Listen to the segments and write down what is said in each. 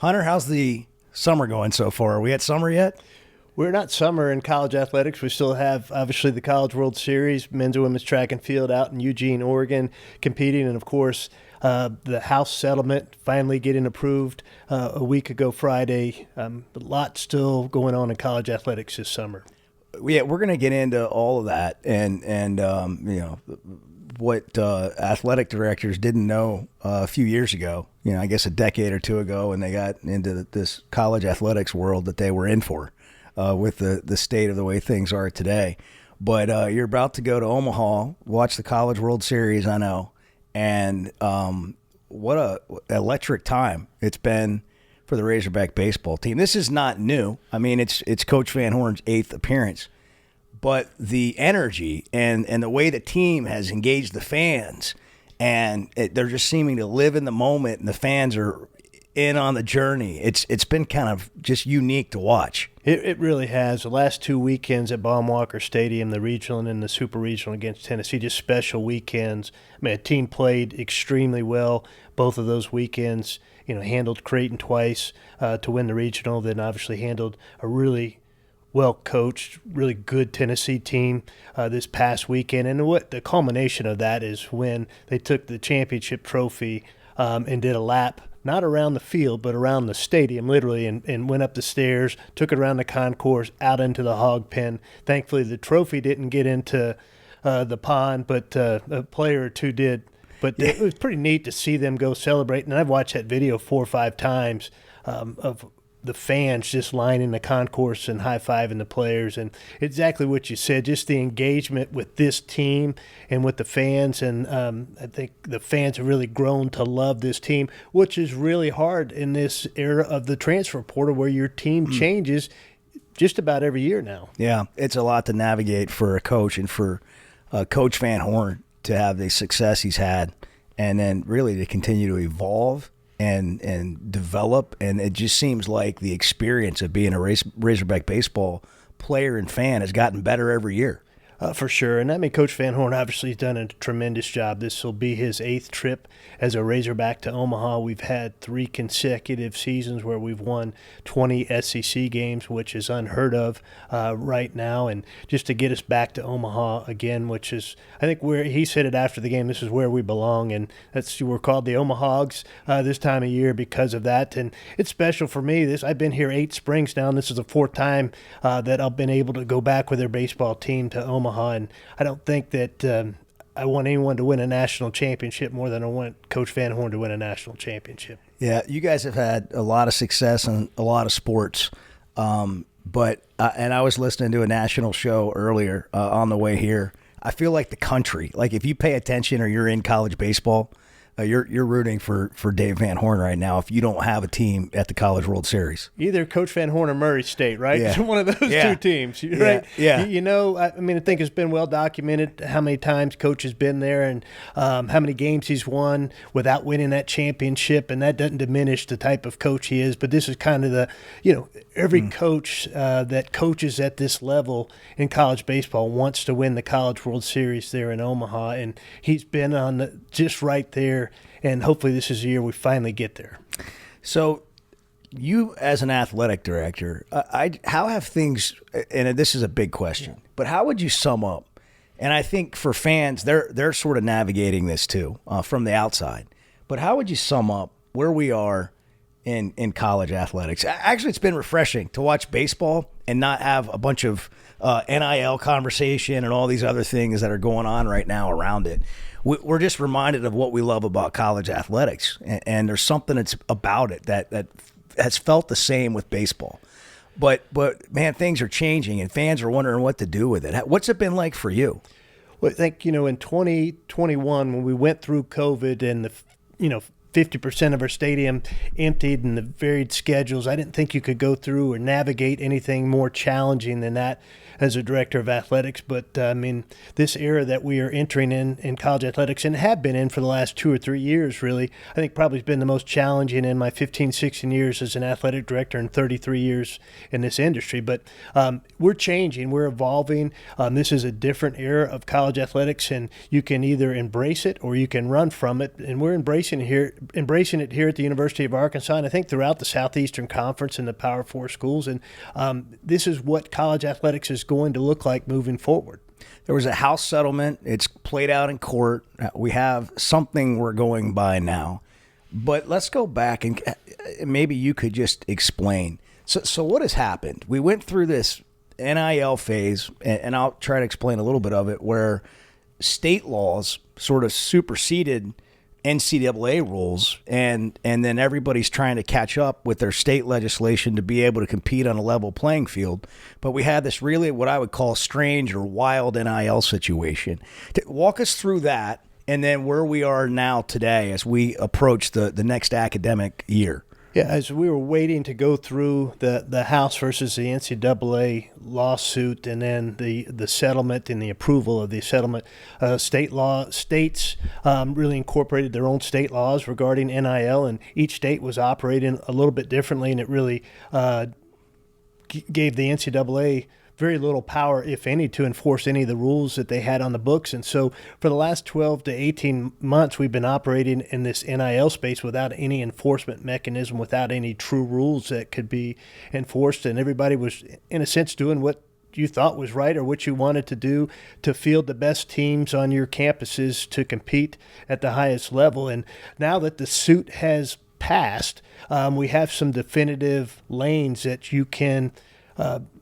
Hunter, how's the summer going so far? Are we at summer yet? We're not summer in college athletics. We still have, obviously, the College World Series, men's and women's track and field out in Eugene, Oregon, competing. And, of course, the House settlement finally getting approved a week ago Friday. A lot still going on in college athletics this summer. Yeah, we're going to get into all of that and what athletic directors didn't know a few years ago, I guess a decade or two ago, when they got into this college athletics world that they were in for with the state of the way things are today. But you're about to go to Omaha, watch the College World Series, I know, and what a electric time it's been for the Razorback baseball team. This is not new. I mean, it's Coach Van Horn's 8th appearance. But the energy and the way the team has engaged the fans, and they're just seeming to live in the moment, and the fans are in on the journey. It's been kind of just unique to watch. It really has. The last 2 weekends at Baum-Walker Stadium, the regional and the super regional against Tennessee, just special weekends. I mean, a team played extremely well both of those weekends. Handled Creighton twice to win the regional, then obviously handled a really well-coached, really good Tennessee team this past weekend. And what the culmination of that is when they took the championship trophy and did a lap, not around the field, but around the stadium, literally, and went up the stairs, took it around the concourse, out into the hog pen. Thankfully, the trophy didn't get into the pond, but a player or two did. But it was pretty neat to see them go celebrate. And I've watched that video 4 or 5 times of the fans just lining the concourse and high-fiving the players. And exactly what you said, just the engagement with this team and with the fans. And I think the fans have really grown to love this team, which is really hard in this era of the transfer portal where your team changes just about every year now. Yeah, it's a lot to navigate for a coach and for Coach Van Horn to have the success he's had and then really to continue to evolve and develop, and it just seems like the experience of being a Razorback baseball player and fan has gotten better every year. For sure. And I mean, Coach Van Horn obviously has done a tremendous job. This will be his 8th trip as a Razorback to Omaha. We've had 3 consecutive seasons where we've won 20 SEC games, which is unheard of right now. And just to get us back to Omaha again, which is, I think, where he said it after the game, this is where we belong. And we're called the Omahogs this time of year because of that. And it's special for me. I've been here 8 springs now, and this is the 4th time that I've been able to go back with their baseball team to Omaha. And I don't think that I want anyone to win a national championship more than I want Coach Van Horn to win a national championship. Yeah, you guys have had a lot of success in a lot of sports. But I was listening to a national show earlier on the way here. I feel like the country, like if you pay attention or you're in college baseball, you're rooting for Dave Van Horn right now if you don't have a team at the College World Series. Either Coach Van Horn or Murray State, right? Yeah. One of those 2 teams, right? Yeah. I think it's been well documented how many times Coach has been there and how many games he's won without winning that championship, and that doesn't diminish the type of coach he is. But this is kind of every coach that coaches at this level in college baseball wants to win the College World Series there in Omaha, and he's been just right there. And hopefully this is the year we finally get there. So you as an athletic director, how have things, and this is a big question, but how would you sum up? And I think for fans, they're sort of navigating this too from the outside. But how would you sum up where we are in college athletics? Actually, it's been refreshing to watch baseball and not have a bunch of NIL conversation and all these other things that are going on right now around it. We're just reminded of what we love about college athletics, and there's something that's about it that has felt the same with baseball. But man, things are changing, and fans are wondering what to do with it. What's it been like for you? Well, I think, in 2021 when we went through COVID and the 50% of our stadium emptied and the varied schedules, I didn't think you could go through or navigate anything more challenging than that. as a director of athletics. But I mean, this era that we are entering in college athletics and have been in for the last 2 or 3 years, really, I think probably has been the most challenging in my 15, 16 years as an athletic director and 33 years in this industry. But we're changing, we're evolving. This is a different era of college athletics, and you can either embrace it or you can run from it. And we're embracing it here at the University of Arkansas, and I think throughout the Southeastern Conference and the Power Four schools. And this is what college athletics is going to look like moving forward. There was a House settlement. It's played out in court. We have something we're going by now. But let's go back and maybe you could just explain. So what has happened? We went through this NIL phase, and I'll try to explain a little bit of it, where state laws sort of superseded NCAA rules, and then everybody's trying to catch up with their state legislation to be able to compete on a level playing field. But we had this really what I would call strange or wild NIL situation. Walk us through that, and then where we are now today as we approach the next academic year. Yeah, as we were waiting to go through the House versus the NCAA lawsuit, and then the settlement and the approval of the settlement, states really incorporated their own state laws regarding NIL, and each state was operating a little bit differently, and it really gave the NCAA very little power, if any, to enforce any of the rules that they had on the books. And so for the last 12 to 18 months, we've been operating in this NIL space without any enforcement mechanism, without any true rules that could be enforced. And everybody was, in a sense, doing what you thought was right or what you wanted to do to field the best teams on your campuses to compete at the highest level. And now that the suit has passed, we have some definitive lanes that you can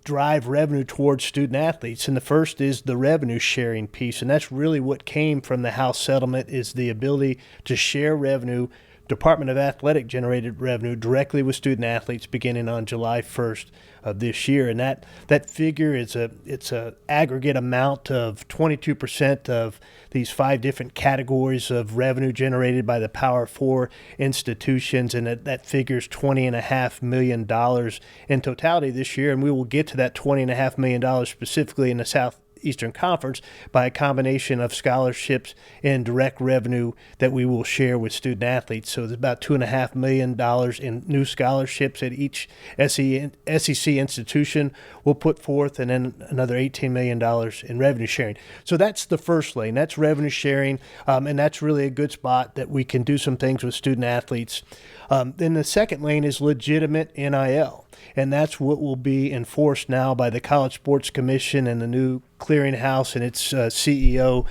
drive revenue towards student athletes. And the first is the revenue sharing piece. And that's really what came from the House settlement, is the ability to share revenue, Department of Athletic generated revenue, directly with student athletes beginning on July 1st of this year. And that figure is it's a aggregate amount of 22% of these 5 different categories of revenue generated by the Power Four institutions, and that figures $20.5 million in totality this year. And we will get to that $20.5 million specifically in the Southeastern Conference by a combination of scholarships and direct revenue that we will share with student athletes. So there's about $2.5 million in new scholarships at each SEC institution will put forth, and then another $18 million in revenue sharing. So that's the first lane. That's revenue sharing, and that's really a good spot that we can do some things with student athletes. Then the second lane is legitimate NIL, and that's what will be enforced now by the College Sports Commission and the new clearinghouse and its CEO,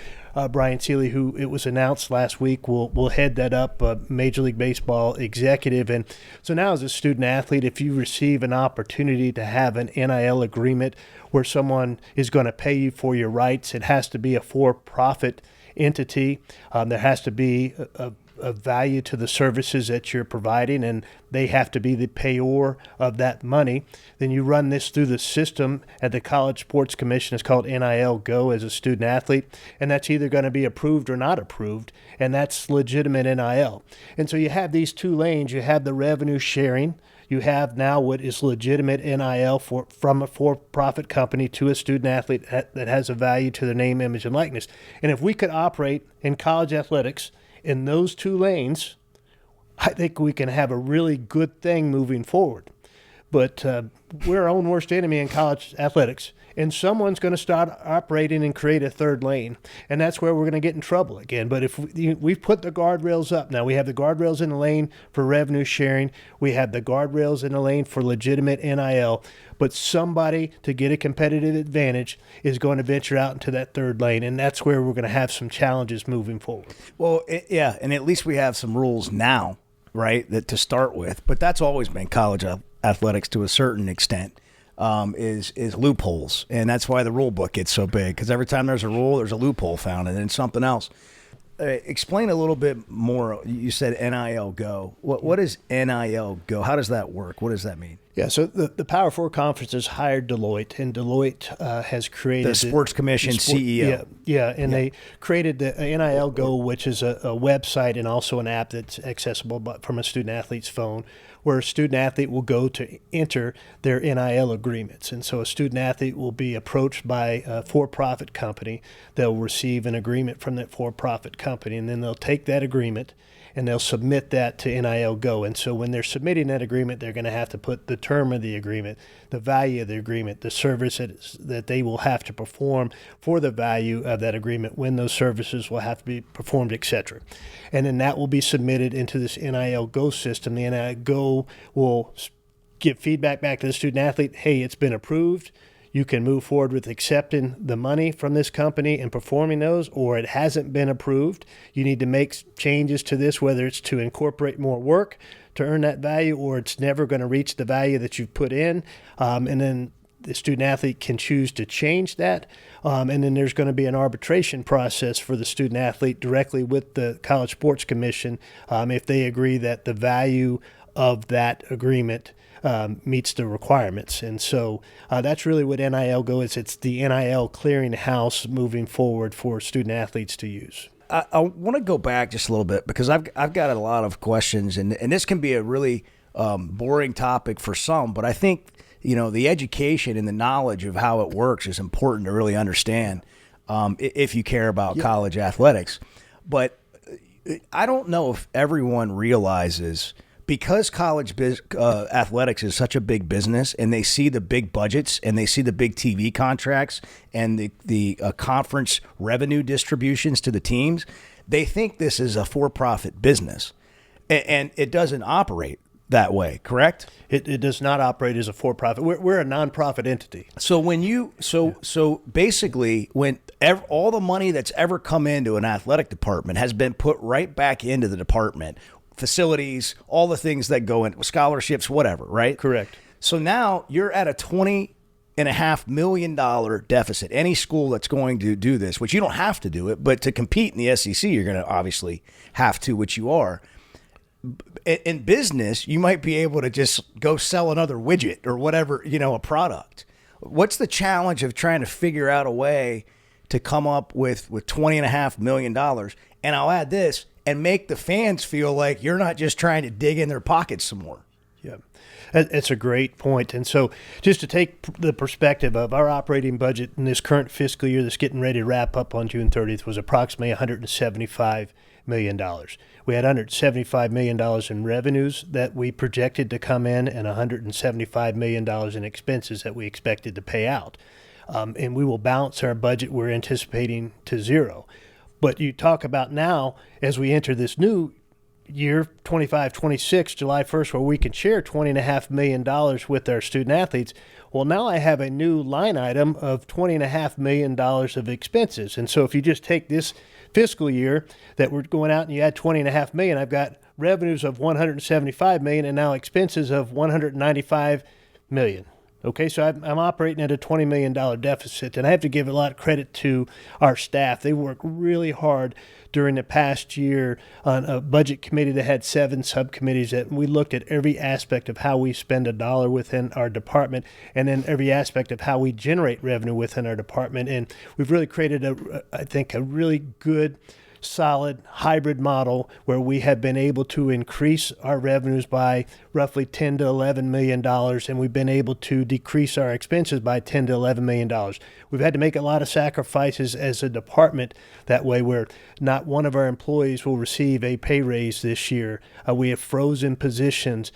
Brian Seeley, who it was announced last week will head that up, Major League Baseball executive. And so now as a student athlete, if you receive an opportunity to have an NIL agreement where someone is going to pay you for your rights, it has to be a for-profit entity. There has to be a value to the services that you're providing, and they have to be the payor of that money. Then you run this through the system at the College Sports Commission. It's called NIL Go as a student athlete, and that's either going to be approved or not approved, and that's legitimate NIL. And so you have these two lanes. You have the revenue sharing. You have now what is legitimate NIL from a for-profit company to a student athlete that has a value to their name, image, and likeness. And if we could operate in college athletics in those two lanes, I think we can have a really good thing moving forward. But we're our own worst enemy in college athletics, and someone's going to start operating and create a third lane, and that's where we're going to get in trouble again. But if we've put the guardrails up now, we have the guardrails in the lane for revenue sharing, we have the guardrails in the lane for legitimate NIL, but somebody, to get a competitive advantage, is going to venture out into that third lane, and that's where we're going to have some challenges moving forward. Well, yeah, and at least we have some rules now, right, that to start with. But that's always been college athletics to a certain extent, is loopholes, and that's why the rule book gets so big, because every time there's a rule, there's a loophole found, and then something else. Explain a little bit more. You said NIL Go. What is NIL Go? How does that work? What does that mean? Yeah, so the Power Four conferences hired Deloitte, and Deloitte has created the Sports Commission CEO. And they created the NIL Go, which is a website and also an app that's accessible from a student athlete's phone, where a student athlete will go to enter their NIL agreements. And so a student athlete will be approached by a for-profit company. They'll receive an agreement from that for-profit company, and then they'll take that agreement and they'll submit that to NIL Go. And so when they're submitting that agreement, they're going to have to put the term of the agreement, the value of the agreement, the service that they will have to perform for the value of that agreement, when those services will have to be performed, etc. And then that will be submitted into this NIL Go system. The NIL Go will give feedback back to the student athlete. Hey, it's been approved. You can move forward with accepting the money from this company and performing those, or it hasn't been approved. You need to make changes to this, whether it's to incorporate more work to earn that value, or it's never going to reach the value that you've put in. And then the student athlete can choose to change that. And then there's going to be an arbitration process for the student athlete directly with the College Sports Commission if they agree that the value of that agreement meets the requirements. And so that's really what NIL Go is. It's the NIL clearinghouse moving forward for student athletes to use. I want to go back just a little bit because I've got a lot of questions, and this can be a really boring topic for some, but I think the education and the knowledge of how it works is important to really understand if you care about college athletics. But I don't know if everyone realizes, because college athletics is such a big business, and they see the big budgets and they see the big TV contracts and the conference revenue distributions to the teams, they think this is a for-profit business, and it doesn't operate that way, correct? It does not operate as a for-profit. We're a nonprofit entity. So so basically, when all the money that's ever come into an athletic department has been put right back into the department, facilities, all the things that go in, scholarships, whatever, right? Correct. So now you're at a $20.5 million deficit. Any school that's going to do this, which you don't have to do it, but to compete in the SEC, you're going to obviously have to, which you are. In business, you might be able to just go sell another widget or whatever, a product. What's the challenge of trying to figure out a way to come up with $20.5 million? And I'll add this, and make the fans feel like you're not just trying to dig in their pockets some more. Yeah, that's a great point. And so just to take the perspective of our operating budget in this current fiscal year that's getting ready to wrap up on June 30th was approximately $175 million. We had $175 million in revenues that we projected to come in, and $175 million in expenses that we expected to pay out. And we will balance our budget, we're anticipating, to zero. But you talk about now, as we enter this new year, 25-26, July 1st, where we can share $20.5 million with our student athletes. Well, now I have a new line item of $20.5 million of expenses. And so if you just take this fiscal year that we're going out and you add $20.5 million, I've got revenues of $175 million and now expenses of $195 million. Okay, so I'm operating at a $20 million deficit, and I have to give a lot of credit to our staff. They worked really hard during the past year on a budget committee that had 7 subcommittees, that we looked at every aspect of how we spend a dollar within our department, and then every aspect of how we generate revenue within our department. And we've really created, I think, a really good, solid hybrid model where we have been able to increase our revenues by roughly $10 to $11 million, and we've been able to decrease our expenses by $10 to $11 million. We've had to make a lot of sacrifices as a department that way, where not one of our employees will receive a pay raise this year. We have frozen positions.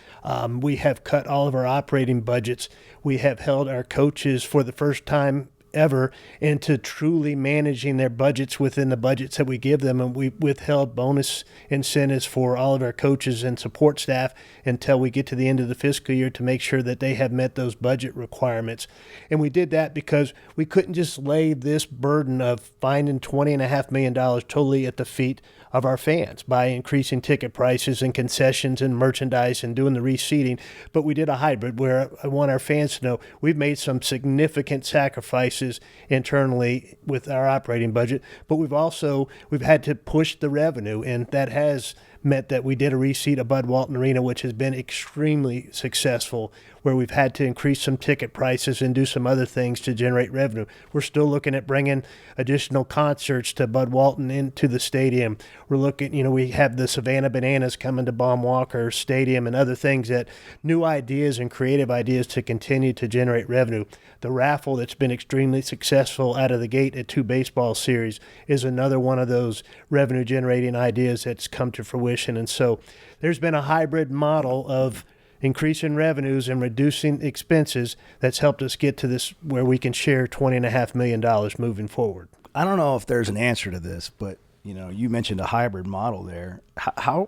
We have cut all of our operating budgets. We have held our coaches for the first time ever into truly managing their budgets within the budgets that we give them. And we withheld bonus incentives for all of our coaches and support staff until we get to the end of the fiscal year to make sure that they have met those budget requirements. And we did that because we couldn't just lay this burden of finding $20.5 million totally at the feet of our fans by increasing ticket prices and concessions and merchandise and doing the reseating. But we did a hybrid where I want our fans to know we've made some significant sacrifices internally with our operating budget, but we've had to push the revenue, and that has meant that we did a reseat of Bud Walton Arena, which has been extremely successful, where we've had to increase some ticket prices and do some other things to generate revenue. We're still looking at bringing additional concerts to Bud Walton into the stadium. We're looking, we have the Savannah Bananas coming to Baum Walker Stadium and other things, that new ideas and creative ideas to continue to generate revenue. The raffle that's been extremely successful out of the gate at 2 baseball series is another one of those revenue generating ideas that's come to fruition. And so there's been a hybrid model of increasing revenues and reducing expenses that's helped us get to this where we can share $20.5 million moving forward. I don't know if there's an answer to this, but you mentioned a hybrid model there. How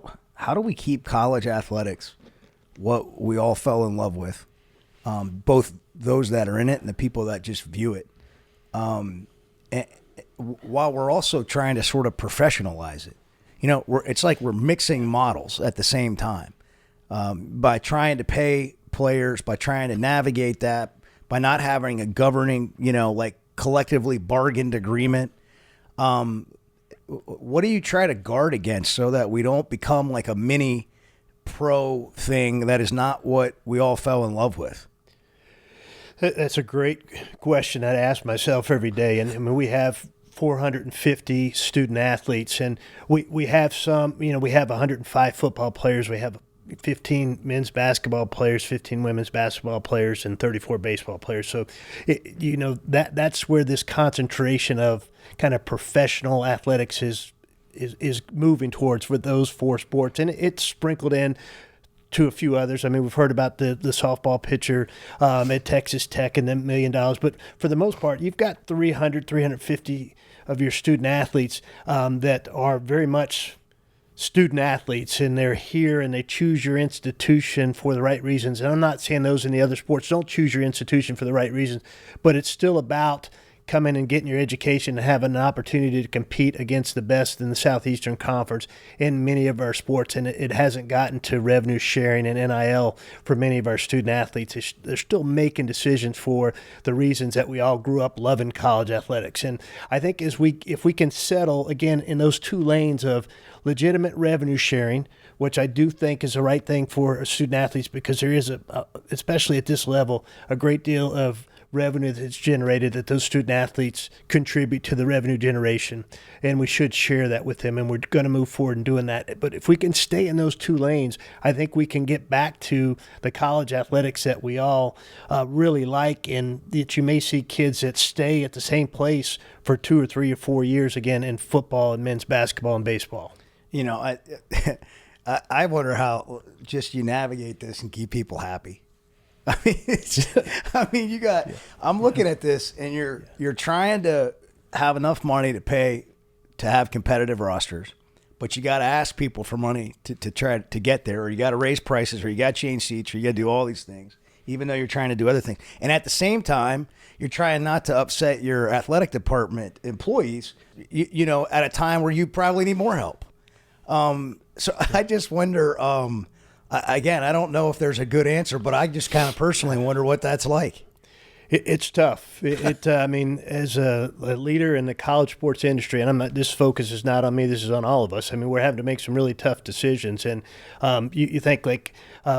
do we keep college athletics what we all fell in love with, both those that are in it and the people that just view it, and while we're also trying to sort of professionalize it? It's like we're mixing models at the same time, by trying to pay players, by trying to navigate that, by not having a governing, like collectively bargained agreement. What do you try to guard against so that we don't become like a mini pro thing that is not what we all fell in love with? That's a great question I ask myself every day. And I mean, we have 450 student athletes, and we have some, we have 105 football players. We have 15 men's basketball players, 15 women's basketball players, and 34 baseball players. So, that's where this concentration of kind of professional athletics is moving towards with those 4 sports. And it's sprinkled in to a few others. I mean, we've heard about the softball pitcher at Texas Tech and the $1 million. But for the most part, you've got 350 of your student athletes that are very much student athletes, and they're here and they choose your institution for the right reasons. And I'm not saying those in the other sports don't choose your institution for the right reasons, but it's still about coming and getting your education and having an opportunity to compete against the best in the Southeastern Conference in many of our sports. And it hasn't gotten to revenue sharing and NIL for many of our student athletes. They're still making decisions for the reasons that we all grew up loving college athletics. And I think if we can settle again in those 2 lanes of legitimate revenue sharing, which I do think is the right thing for student athletes, because there is, especially at this level, a great deal of revenue that's generated that those student athletes contribute to the revenue generation, and we should share that with them, and we're going to move forward in doing that. But if we can stay in those 2 lanes, I think we can get back to the college athletics that we all really like, and that you may see kids that stay at the same place for 2 or 3 or 4 years again in football and men's basketball and baseball. I wonder how just you navigate this and keep people happy. You got. Yeah. I'm looking at this, and you're trying to have enough money to pay to have competitive rosters, but you got to ask people for money to try to get there, or you got to raise prices, or you got to change seats, or you got to do all these things, even though you're trying to do other things. And at the same time, you're trying not to upset your athletic department employees. At a time where you probably need more help. So I just wonder. Again, I don't know if there's a good answer, but I just kind of personally wonder what that's like. It's tough. I mean, as a leader in the college sports industry, and this focus is not on me, this is on all of us. I mean, we're having to make some really tough decisions. And you think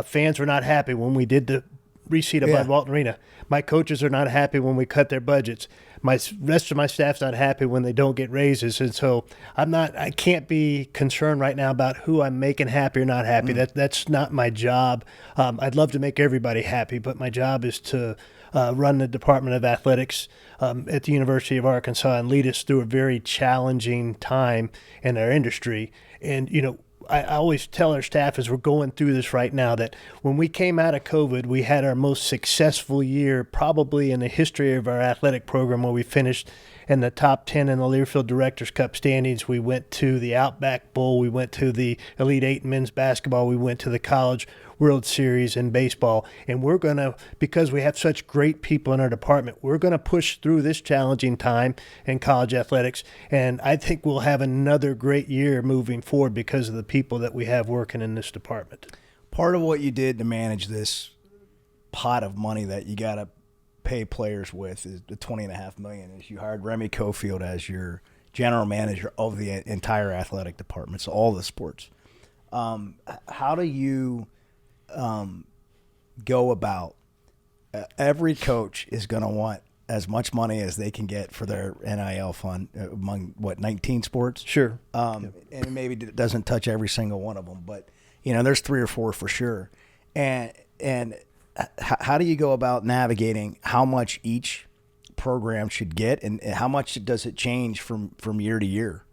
fans were not happy when we did the reseat of Bud Walton Arena. My coaches are not happy when we cut their budgets. My rest of my staff's not happy when they don't get raises, and so I can't be concerned right now about who I'm making happy or not happy. That's not my job. I'd love to make everybody happy, but my job is to run the Department of Athletics at the University of Arkansas and lead us through a very challenging time in our industry. And I always tell our staff as we're going through this right now that when we came out of COVID, we had our most successful year probably in the history of our athletic program, where we finished in the top 10 in the Learfield Directors Cup standings. We went to the Outback Bowl. We went to the Elite Eight in men's basketball. We went to the College World Series in baseball. And we're going to, because we have such great people in our department, we're going to push through this challenging time in college athletics. And I think we'll have another great year moving forward because of the people that we have working in this department. Part of what you did to manage this pot of money that you got to pay players with is the $20.5 million. Is you hired Remy Cofield as your general manager of the entire athletic department, so all the sports. How do you go about? Every coach is going to want as much money as they can get for their NIL fund among 19 sports. Sure. And maybe it doesn't touch every single one of them, but there's 3 or 4 for sure. And how do you go about navigating how much each program should get, and how much does it change from year to year?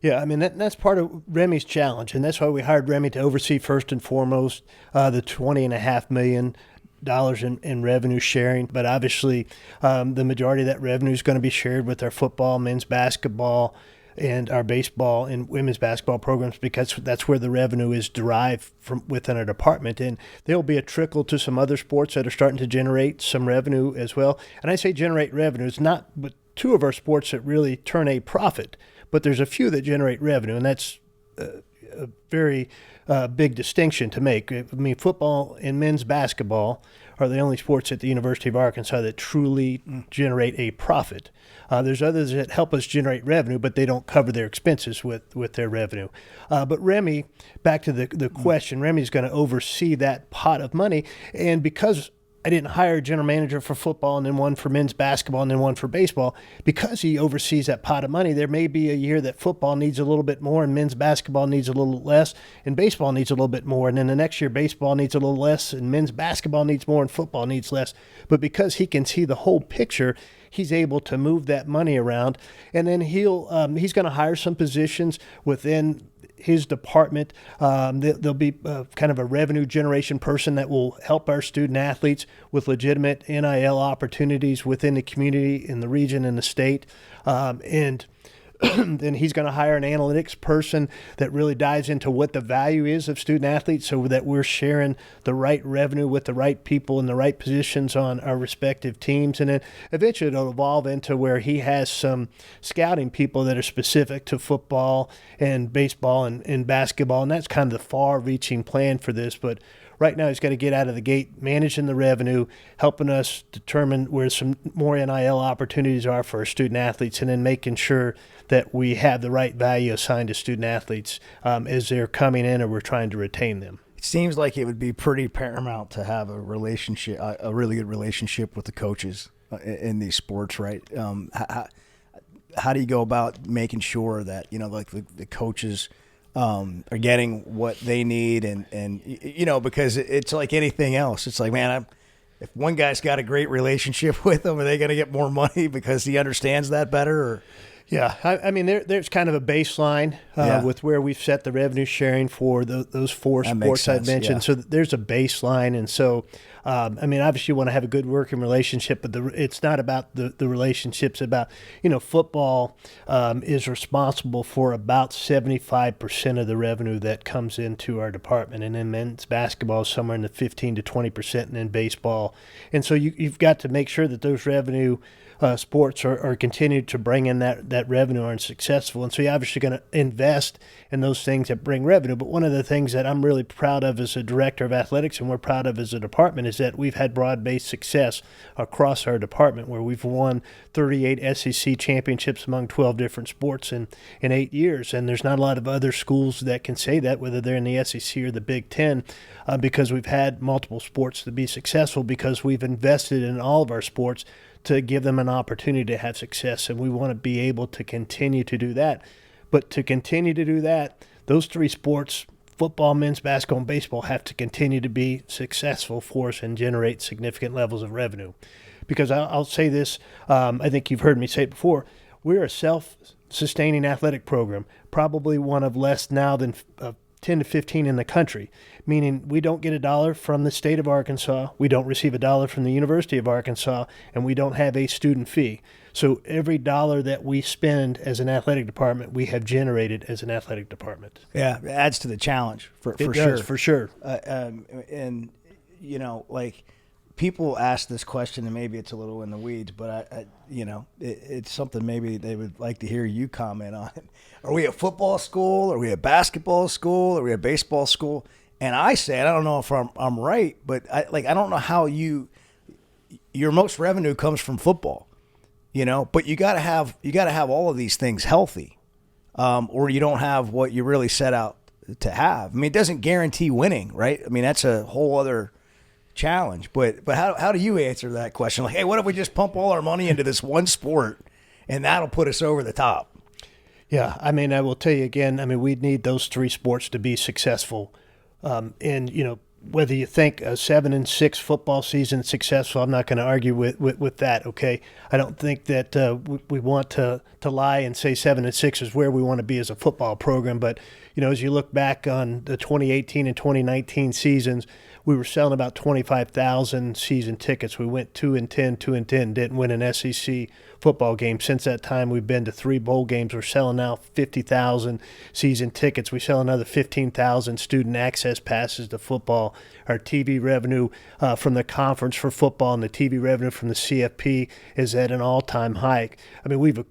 Yeah, I mean, that's part of Remy's challenge, and that's why we hired Remy to oversee first and foremost the $20.5 million in revenue sharing. But obviously, the majority of that revenue is going to be shared with our football, men's basketball, and our baseball and women's basketball programs, because that's where the revenue is derived from within our department. And there will be a trickle to some other sports that are starting to generate some revenue as well. And I say generate revenue. It's not but 2 of our sports that really turn a profit, but there's a few that generate revenue, and that's a very big distinction to make. I mean, football and men's basketball are the only sports at the University of Arkansas that truly generate a profit. There's others that help us generate revenue, but they don't cover their expenses with their revenue. But Remy, back to the question, Remy's going to oversee that pot of money, and because I didn't hire a general manager for football and then one for men's basketball and then one for baseball, because he oversees that pot of money, there may be a year that football needs a little bit more and men's basketball needs a little less and baseball needs a little bit more. And then the next year baseball needs a little less and men's basketball needs more and football needs less. But because he can see the whole picture, he's able to move that money around. And then he's going to hire some positions within his department. There'll be kind of a revenue generation person that will help our student athletes with legitimate NIL opportunities within the community, in the region, and the state. And then he's going to hire an analytics person that really dives into what the value is of student athletes, so that we're sharing the right revenue with the right people in the right positions on our respective teams. And then eventually it'll evolve into where he has some scouting people that are specific to football and baseball and basketball. And that's kind of the far-reaching plan for this. But right now he's got to get out of the gate managing the revenue, helping us determine where some more NIL opportunities are for our student athletes, and then making sure that we have the right value assigned to student athletes as they're coming in, or we're trying to retain them. It seems like it would be pretty paramount to have a relationship, a really good relationship with the coaches in these sports, right? How do you go about making sure that, like the coaches are getting what they need, and because it's like anything else. It's like, man, if one guy's got a great relationship with them, are they going to get more money because he understands that better? Or? Yeah, I mean, there's kind of a baseline with where we've set the revenue sharing for those 4 sports I've mentioned. Yeah. So there's a baseline, and so obviously you want to have a good working relationship, but it's not about the relationships. About football is responsible for about 75% of the revenue that comes into our department, and then men's basketball is somewhere in the 15 to 20%, and then baseball. And so you've got to make sure that those revenue sports are continued to bring in that revenue, are successful. And so you're obviously going to invest in those things that bring revenue. But one of the things that I'm really proud of as a director of athletics, and we're proud of as a department, is that we've had broad-based success across our department, where we've won 38 SEC championships among 12 different sports in 8 years. And there's not a lot of other schools that can say that, whether they're in the SEC or the Big Ten, because we've had multiple sports to be successful, because we've invested in all of our sports to give them an opportunity to have success. And we want to be able to continue to do that. But to continue to do that, those 3 sports, football, men's basketball, and baseball, have to continue to be successful for us and generate significant levels of revenue. Because I'll say this, I think you've heard me say it before, we're a self-sustaining athletic program, probably one of less now than 10 to 15 in the country, meaning we don't get a dollar from the state of Arkansas, we don't receive a dollar from the University of Arkansas, and we don't have a student fee. So every dollar that we spend as an athletic department, we have generated as an athletic department. Yeah, it adds to the challenge for sure. Does, for sure. And like, people ask this question, and maybe it's a little in the weeds, but it's something maybe they would like to hear you comment on. Are we a football school? Are we a basketball school? Are we a baseball school? And I say, I don't know if I'm right, but I don't know how your most revenue comes from football, but you gotta have all of these things healthy, or you don't have what you really set out to have. I mean, it doesn't guarantee winning, right? I mean, that's a whole other challenge. But how do you answer that question? Like, hey, what if we just pump all our money into this one sport and that'll put us over the top? Yeah, I mean, I will tell you again, I mean, we need those three sports to be successful. And, you know, whether you think a 7-6 football season is successful, I'm not going to argue with that, okay? I don't think that we want to lie and say 7-6 is where we want to be as a football program. But, you know, as you look back on the 2018 and 2019 seasons, we were selling about 25,000 season tickets. We went 2-10, 2-10, didn't win an SEC football game. Since that time, we've been to 3 bowl games. We're selling now 50,000 season tickets. We sell another 15,000 student access passes to football. Our TV revenue from the conference for football and the TV revenue from the CFP is at an all-time high. I mean, we've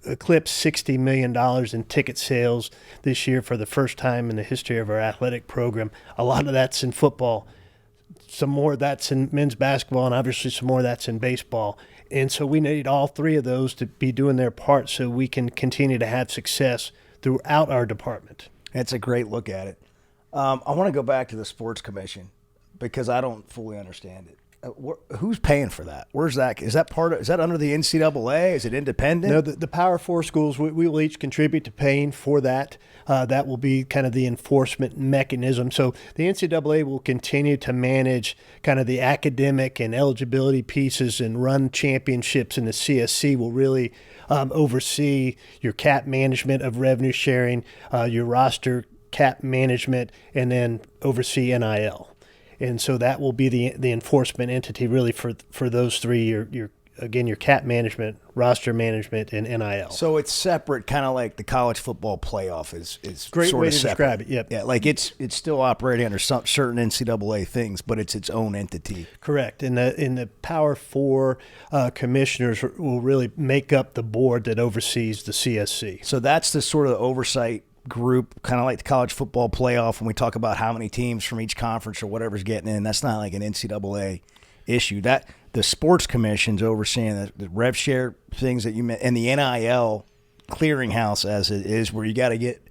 eclipsed $60 million in ticket sales this year for the first time in the history of our athletic program. A lot of that's in football. Some more of that's in men's basketball, and obviously some more of that's in baseball. And so we need all three of those to be doing their part so we can continue to have success throughout our department. That's a great look at it. I want to go back to the sports commission because I don't fully understand it. Who's paying for that? Where's that? Is that part of? Is that under the NCAA? Is it independent? No, the Power Four schools, we will each contribute to paying for that. That will be kind of the enforcement mechanism. So the NCAA will continue to manage kind of the academic and eligibility pieces and run championships, and the CSC will really oversee your cap management of revenue sharing, your roster cap management, and then oversee NIL. And so that will be the enforcement entity really for those three, your cap management, roster management, and NIL. So it's separate, kind of like the college football playoff is great sort way of to separate. describe it. Yep. Yeah, like it's still operating under some certain NCAA things, but it's its own entity. Correct. And the Power Four commissioners will really make up the board that oversees the CSC. So that's the sort of oversight group, kind of like the college football playoff when we talk about how many teams from each conference or whatever's getting in. That's not like an NCAA issue. That the sports commission's overseeing the rev share things that you meant, and the NIL clearinghouse as it is, where you got to get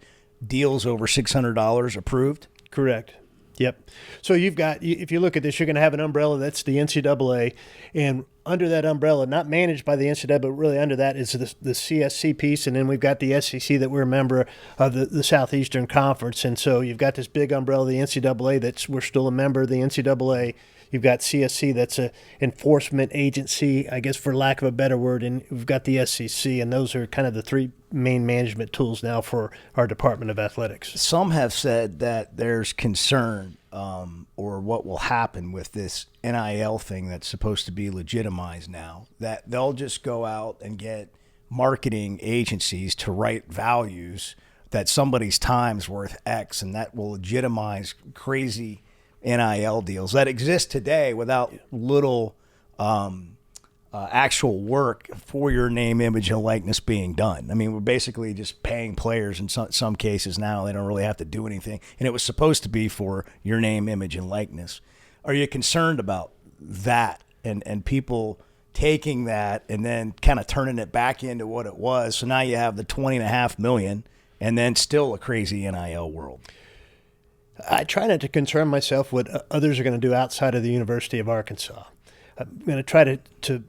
deals over $600 approved. Correct. Yep. So you've got, if you look at this, you're going to have an umbrella that's the NCAA, and under that umbrella, not managed by the NCAA, but really under that is the CSC piece, and then we've got the SEC that we're a member of the Southeastern Conference, and so you've got this big umbrella, the NCAA, we're still a member of the NCAA. You've got CSC, that's an enforcement agency, I guess for lack of a better word, and we've got the SEC, and those are kind of the three main management tools now for our Department of Athletics. Some have said that there's concern or what will happen with this NIL thing that's supposed to be legitimized now, that they'll just go out and get marketing agencies to write values that somebody's time's worth X, and that will legitimize crazy NIL deals that exist today without little actual work for your name, image, and likeness being done. I mean, we're basically just paying players in some cases now. They don't really have to do anything. And it was supposed to be for your name, image, and likeness. Are you concerned about that and people taking that and then kind of turning it back into what it was? So now you have the $20.5 million and then still a crazy NIL world. I try not to concern myself with what others are going to do outside of the University of Arkansas. I'm going to try to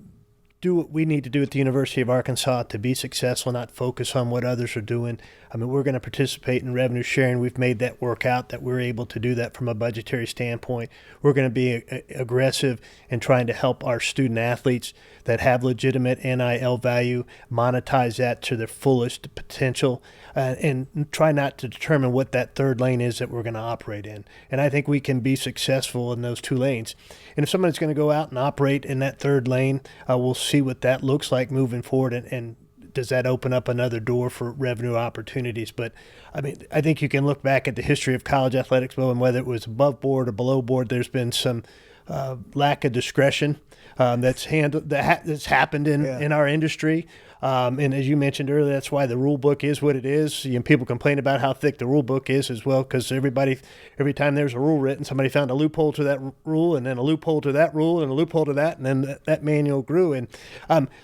do what we need to do at the University of Arkansas to be successful, not focus on what others are doing. I mean, we're going to participate in revenue sharing. We've made that work out, that we're able to do that from a budgetary standpoint. We're going to be aggressive in trying to help our student athletes that have legitimate NIL value, monetize that to their fullest potential, and try not to determine what that third lane is that we're going to operate in. And I think we can be successful in those two lanes. And if somebody's going to go out and operate in that third lane, we'll see what that looks like moving forward, and does that open up another door for revenue opportunities. But I mean, I think you can look back at the history of college athletics, and whether it was above board or below board, there's been some lack of discretion that's happened in our industry. And as you mentioned earlier, that's why the rule book is what it is. People complain about how thick the rule book is as well, because every time there's a rule written, somebody found a loophole to that rule, and then a loophole to that rule, and a loophole to that, and then that manual grew. And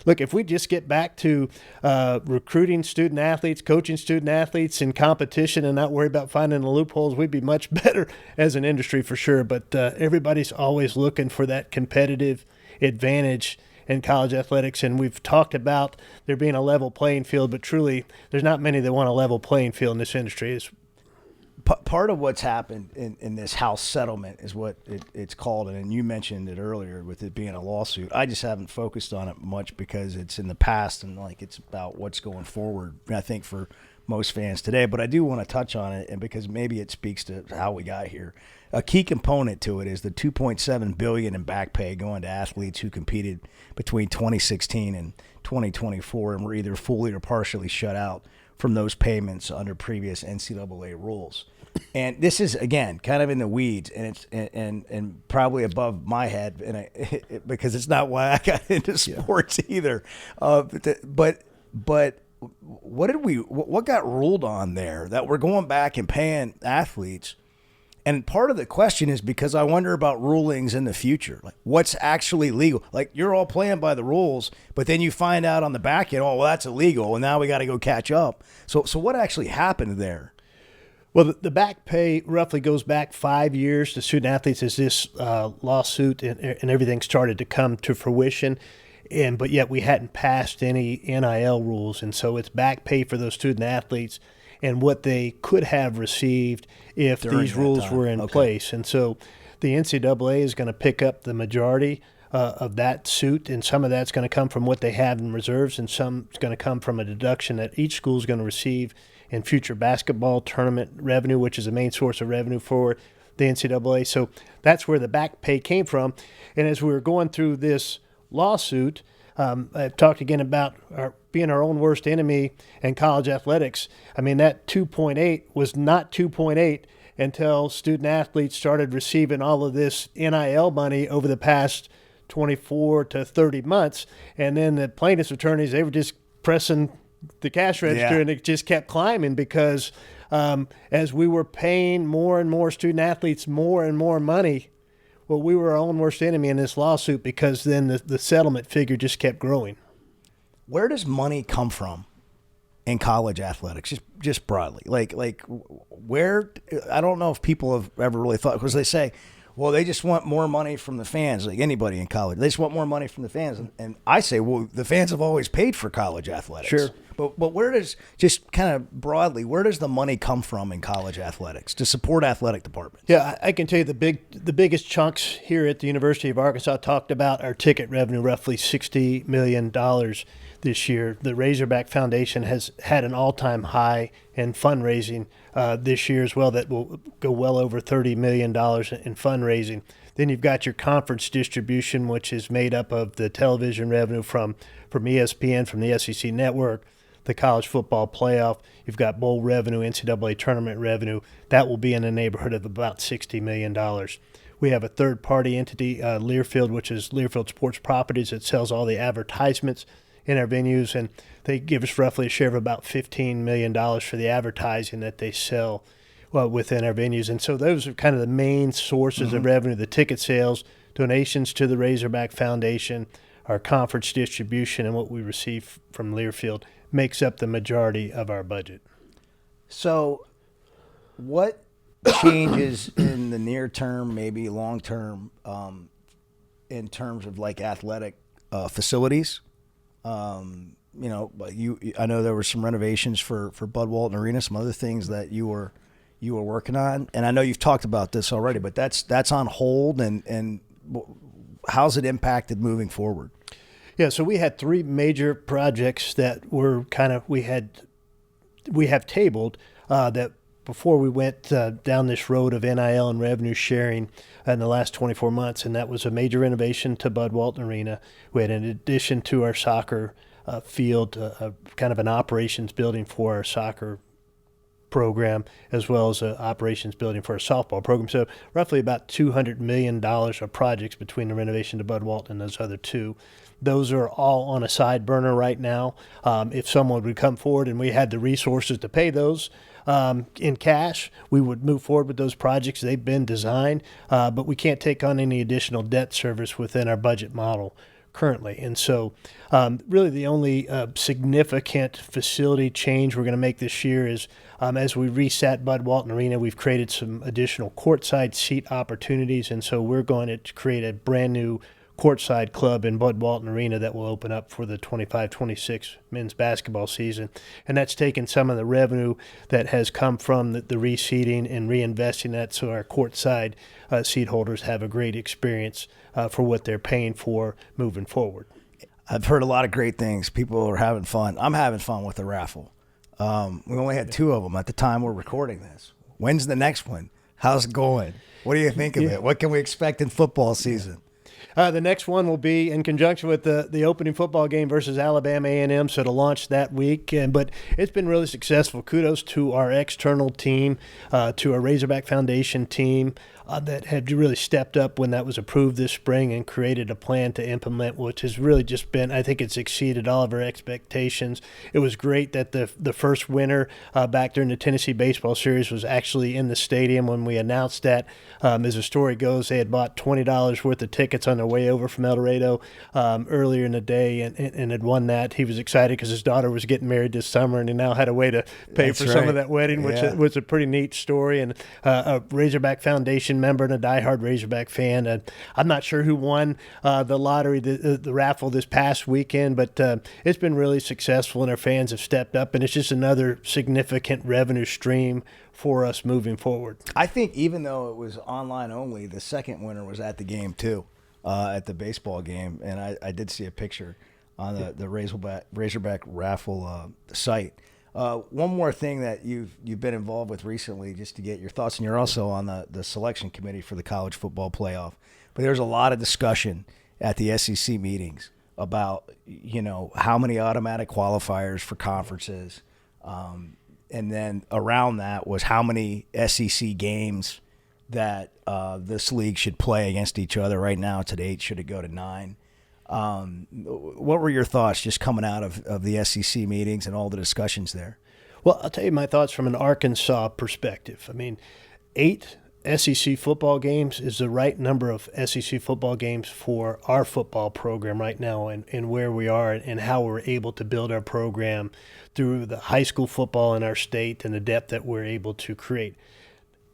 look, if we just get back to recruiting student athletes, coaching student athletes in competition, and not worry about finding the loopholes, we'd be much better as an industry for sure. But everybody's always looking for that competitive advantage in college athletics, and we've talked about there being a level playing field, but truly there's not many that want a level playing field in this industry. Part of what's happened in this House settlement is what it's called, and you mentioned it earlier with it being a lawsuit. I just haven't focused on it much because it's in the past and it's about what's going forward, I think, for most fans today. But I do want to touch on it, and because maybe it speaks to how we got here. A key component to it is the $2.7 billion in back pay going to athletes who competed between 2016 and 2024 and were either fully or partially shut out from those payments under previous NCAA rules. And this is, again, kind of in the weeds, and it's and probably above my head, and because it's not why I got into sports either. But what got ruled on there that we're going back and paying athletes? And part of the question is because I wonder about rulings in the future. Like, what's actually legal? Like, you're all playing by the rules, but then you find out on the back end, oh, well, that's illegal, and now we got to go catch up. So what actually happened there? Well, the back pay roughly goes back 5 years to student athletes as this lawsuit and everything started to come to fruition. But yet we hadn't passed any NIL rules, and so it's back pay for those student athletes and what they could have received if these rules were in place. And so the NCAA is going to pick up the majority of that suit, and some of that's going to come from what they have in reserves, and some is going to come from a deduction that each school is going to receive in future basketball tournament revenue, which is the main source of revenue for the NCAA. So that's where the back pay came from. And as we were going through this lawsuit, I've talked again about being our own worst enemy in college athletics. I mean, that 2.8 was not 2.8 until student athletes started receiving all of this NIL money over the past 24 to 30 months. And then the plaintiffs' attorneys, they were just pressing the cash register, and it just kept climbing because as we were paying more and more student athletes more and more money, well, we were our own worst enemy in this lawsuit because then the settlement figure just kept growing. Where does money come from in college athletics, just broadly? Like where? I don't know if people have ever really thought, because they say, well, they just want more money from the fans, like anybody in college. They just want more money from the fans. And I say, well, the fans have always paid for college athletics. Sure. But where does, just kind of broadly, where does the money come from in college athletics to support athletic departments? Yeah, I can tell you the biggest chunks here at the University of Arkansas talked about our ticket revenue, roughly $60 million this year. The Razorback Foundation has had an all-time high in fundraising this year as well that will go well over $30 million in fundraising. Then you've got your conference distribution, which is made up of the television revenue from ESPN, from the SEC network, the college football playoff. You've got bowl revenue, NCAA tournament revenue. That will be in the neighborhood of about $60 million. We have a third-party entity, Learfield, which is Learfield Sports Properties, that sells all the advertisements in our venues, and they give us roughly a share of about $15 million for the advertising that they sell within our venues. And so those are kind of the main sources of revenue: the ticket sales, donations to the Razorback Foundation, our conference distribution, and what we receive from Learfield makes up the majority of our budget. So what changes in the near term, maybe long term, in terms of like athletic facilities? I know there were some renovations for Bud Walton Arena, some other things that you were working on, and I know you've talked about this already, but that's on hold, and how's it impacted moving forward? Yeah, so we had three major projects that were we have tabled that before we went down this road of NIL and revenue sharing in the last 24 months, and that was a major renovation to Bud Walton Arena. We had an addition to our soccer field, kind of an operations building for our soccer program, as well as an operations building for a softball program. So roughly about $200 million of projects between the renovation to Bud Walton and those other two. Those are all on a side burner right now. If someone would come forward and we had the resources to pay those in cash, we would move forward with those projects. They've been designed, but we can't take on any additional debt service within our budget model currently. And so really the only significant facility change we're going to make this year is as we reset Bud Walton Arena, we've created some additional courtside seat opportunities. And so we're going to create a brand new courtside club in Bud Walton Arena that will open up for the 25-26 men's basketball season. And that's taken some of the revenue that has come from the reseeding and reinvesting that so our courtside seat holders have a great experience for what they're paying for moving forward. I've heard a lot of great things. People are having fun. I'm having fun with the raffle. We only had 2 of them at the time we're recording this. When's the next one? How's it going? What do you think of it? What can we expect in football season? The next one will be in conjunction with the opening football game versus Alabama A&M, so to launch that week. But it's been really successful. Kudos to our external team, to our Razorback Foundation team that had really stepped up when that was approved this spring and created a plan to implement, which has really just been, I think it's exceeded all of our expectations. It was great that the first winner back during the Tennessee baseball series was actually in the stadium when we announced that. As the story goes, they had bought $20 worth of tickets on their way over from El Dorado earlier in the day and had won that. He was excited because his daughter was getting married this summer and he now had a way to pay for some of that wedding, which was a pretty neat story. And a Razorback Foundation member and a diehard Razorback fan. I'm not sure who won the lottery, the raffle this past weekend, but it's been really successful and our fans have stepped up, and it's just another significant revenue stream for us moving forward. I think even though it was online only, the second winner was at the game too, at the baseball game, and I did see a picture on the Razorback raffle site. One more thing that you've been involved with recently, just to get your thoughts, and you're also on the selection committee for the college football playoff. But there's a lot of discussion at the SEC meetings about, how many automatic qualifiers for conferences. And then around that was how many SEC games that this league should play against each other. Right now it's at 8. Should it go to 9? What were your thoughts just coming out of the SEC meetings and all the discussions there? Well, I'll tell you my thoughts from an Arkansas perspective. I mean, 8 SEC football games is the right number of SEC football games for our football program right now and where we are and how we're able to build our program through the high school football in our state and the depth that we're able to create.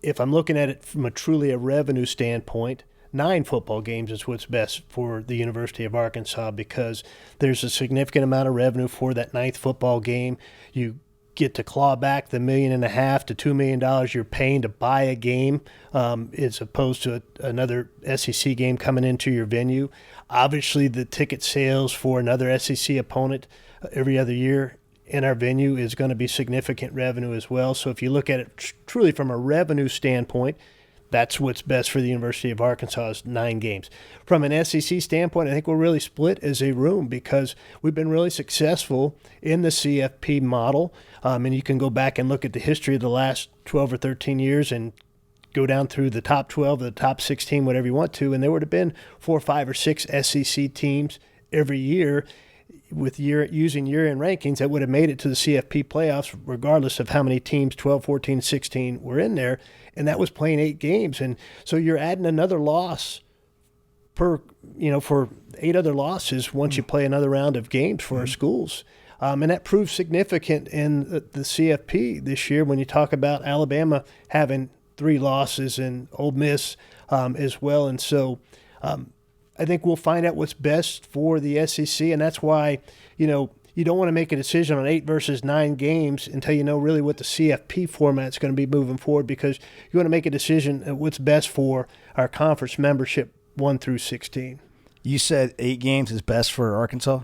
If I'm looking at it from a revenue standpoint, 9 football games is what's best for the University of Arkansas because there's a significant amount of revenue for that 9th football game. You get to claw back the $1.5 million to $2 million you're paying to buy a game as opposed to another SEC game coming into your venue. Obviously, the ticket sales for another SEC opponent every other year in our venue is going to be significant revenue as well. So if you look at it truly from a revenue standpoint, that's what's best for the University of Arkansas is 9 games. From an SEC standpoint, I think we're really split as a room because we've been really successful in the CFP model. And you can go back and look at the history of the last 12 or 13 years and go down through the top 12, the top 16, whatever you want to, and there would have been 4, 5, or 6 SEC teams every year with using year-end rankings that would have made it to the CFP playoffs regardless of how many teams, 12, 14, 16, were in there, and that was playing 8 games. And so you're adding another loss for 8 other losses once you play another round of games for our schools. And that proved significant in the CFP this year when you talk about Alabama having 3 losses and Ole Miss as well. And so I think we'll find out what's best for the SEC, and that's why, you don't want to make a decision on 8 versus 9 games until you know really what the CFP format's going to be moving forward, because you want to make a decision on what's best for our conference membership 1 through 16. You said 8 games is best for Arkansas?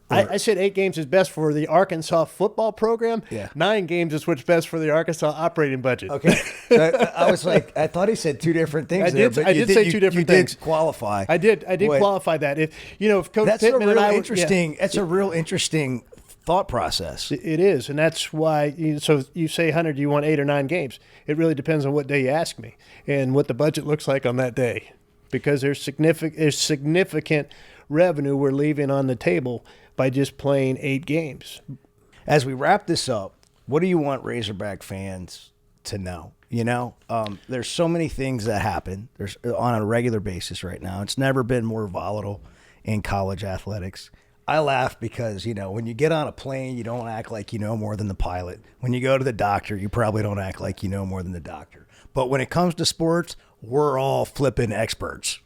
I said 8 games is best for the Arkansas football program. Yeah. 9 games is what's best for the Arkansas operating budget. Okay. So I was like, I thought he said 2 different things. I did say 2 different things. You did qualify. I did qualify that. If Coach Pittman and I that's a real interesting thought process. It is, and that's why. So you say, Hunter, do you want 8 or 9 games? It really depends on what day you ask me and what the budget looks like on that day, because there's significant revenue we're leaving on the table by just playing 8 games. As we wrap this up, what do you want Razorback fans to know? There's so many things that happen. There's on a regular basis right now. It's never been more volatile in college athletics. I laugh because, when you get on a plane, you don't act like you know more than the pilot. When you go to the doctor, you probably don't act like you know more than the doctor. But when it comes to sports, we're all flipping experts.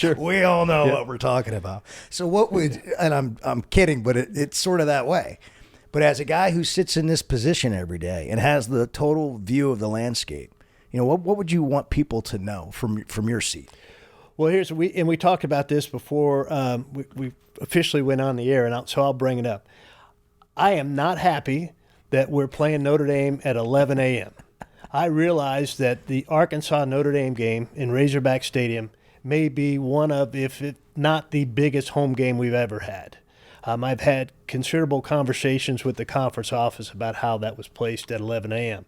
We all know what we're talking about. So and I'm kidding, but it's sort of that way. But as a guy who sits in this position every day and has the total view of the landscape, what would you want people to know from your seat? Well, we talked about this before we officially went on the air, so I'll bring it up. I am not happy that we're playing Notre Dame at 11 a.m. I realize that the Arkansas-Notre Dame game in Razorback Stadium may be one of, if not the biggest home game we've ever had. I've had considerable conversations with the conference office about how that was placed at 11 a.m.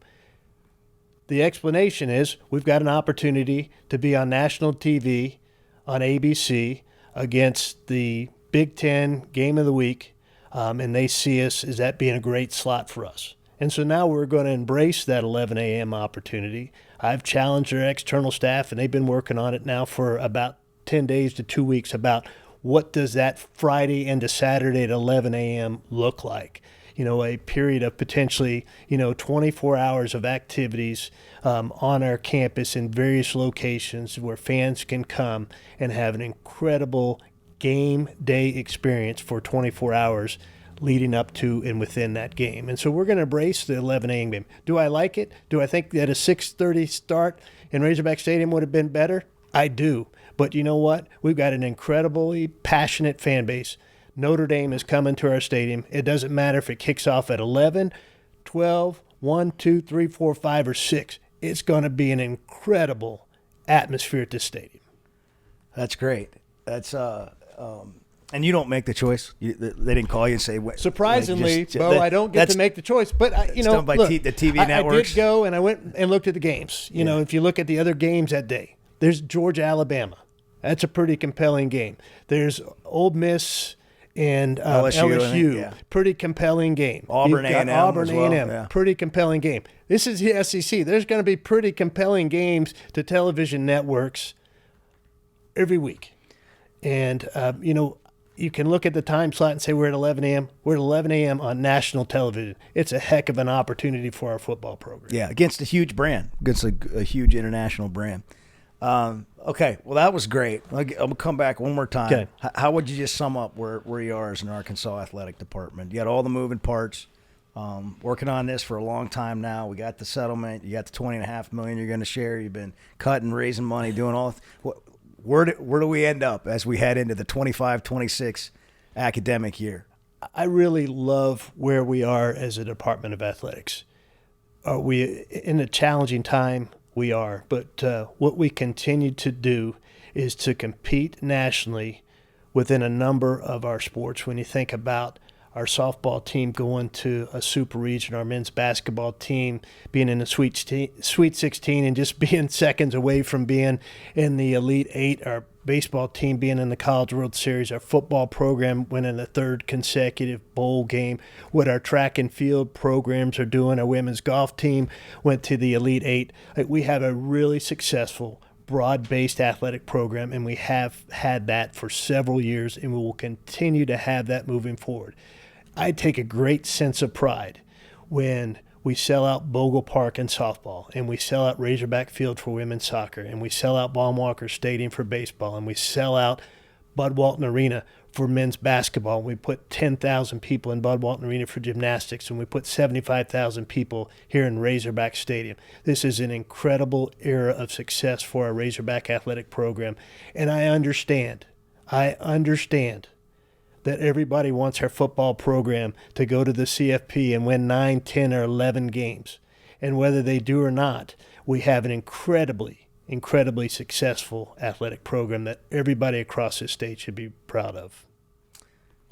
The explanation is we've got an opportunity to be on national TV on ABC against the Big Ten Game of the Week, and they see us as that being a great slot for us. And so now we're going to embrace that 11 a.m. opportunity. I've challenged our external staff, and they've been working on it now for about 10 days to 2 weeks about what does that Friday into Saturday at 11 a.m. look like? A period of potentially, 24 hours of activities on our campus in various locations where fans can come and have an incredible game day experience for 24 hours leading up to and within that game. And so we're going to embrace the 11 a.m. game. Do I like it? Do I think that a 6:30 start in Razorback Stadium would have been better? I do. But you know what? We've got an incredibly passionate fan base. Notre Dame is coming to our stadium. It doesn't matter if it kicks off at 11, 12, 1, 2, 3, 4, 5, or 6. It's going to be an incredible atmosphere at this stadium. That's great. That's and you don't make the choice. They didn't call you and say. Surprisingly, Bo, I don't get to make the choice. But done by the TV networks. I did go and I went and looked at the games. If you look at the other games that day, there's Georgia, Alabama. That's a pretty compelling game. There's Ole Miss and LSU. Pretty compelling game. Auburn A&M. Auburn A&M. Yeah. Pretty compelling game. This is the SEC. There's going to be pretty compelling games to television networks every week. And, you can look at the time slot and say we're at 11 a.m. We're at 11 a.m. on national television. It's a heck of an opportunity for our football program. Yeah, against a huge brand, against a huge international brand. Okay, well, that was great. I'm going to come back one more time. Okay. How would you just sum up where you are as an Arkansas athletic department? You got all the moving parts, working on this for a long time now. We got the settlement. You got the $20.5 million you're going to share. You've been cutting, raising money, doing all. Where do we end up as we head into the 25-26 academic year? I really love where we are as a Department of Athletics. Are we in a challenging time? We are. But what we continue to do is to compete nationally within a number of our sports. When you think about our softball team going to a super region, our men's basketball team being in the Sweet 16 and just being seconds away from being in the Elite Eight, our baseball team being in the College World Series, our football program winning the 3rd consecutive bowl game, what our track and field programs are doing. Our women's golf team went to the Elite Eight. We have a really successful broad-based athletic program, and we have had that for several years, and we will continue to have that moving forward. I take a great sense of pride when we sell out Bogle Park in softball, and we sell out Razorback Field for women's soccer, and we sell out Baum-Walker Stadium for baseball, and we sell out Bud Walton Arena for men's basketball, and we put 10,000 people in Bud Walton Arena for gymnastics, and we put 75,000 people here in Razorback Stadium. This is an incredible era of success for our Razorback athletic program, and I understand that everybody wants our football program to go to the CFP and win 9, 10, or 11 games. And whether they do or not, we have an incredibly successful athletic program that everybody across this state should be proud of.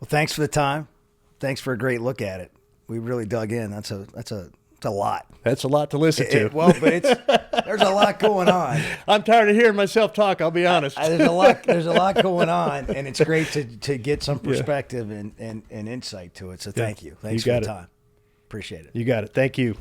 Well, thanks for the time. thanks for a great look at it. We really dug in. That's a lot. That's a lot to listen to. But there's a lot going on. I'm tired of hearing myself talk, I'll be honest. There's a lot going on, and it's great to get some perspective and insight to it. So thank you. Thanks for the time. Appreciate it. You got it. Thank you.